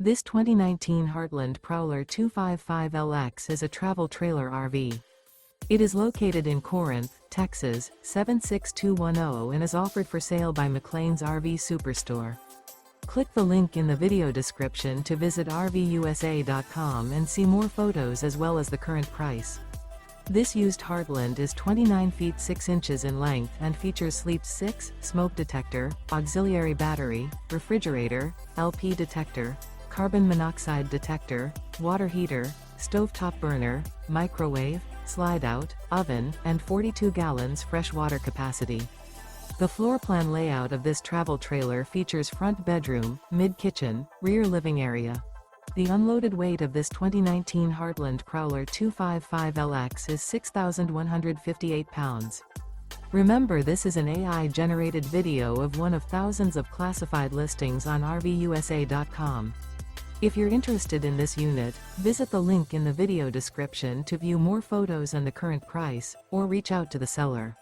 This 2019 Heartland Prowler 255LX is a travel trailer RV. It is located in Corinth, Texas, 76210 and is offered for sale by McClain's RV Superstore. Click the link in the video description to visit RVUSA.com and see more photos as well as the current price. This used Heartland is 29 feet 6 inches in length and features sleep 6, smoke detector, auxiliary battery, refrigerator, LP detector, carbon monoxide detector, water heater, stovetop burner, microwave, slide-out, oven, and 42 gallons fresh water capacity. The floor plan layout of this travel trailer features front bedroom, mid-kitchen, rear living area. The unloaded weight of this 2019 Heartland Prowler 255LX is 6,158 pounds. Remember, this is an AI-generated video of one of thousands of classified listings on RVUSA.com. If you're interested in this unit, visit the link in the video description to view more photos and the current price, or reach out to the seller.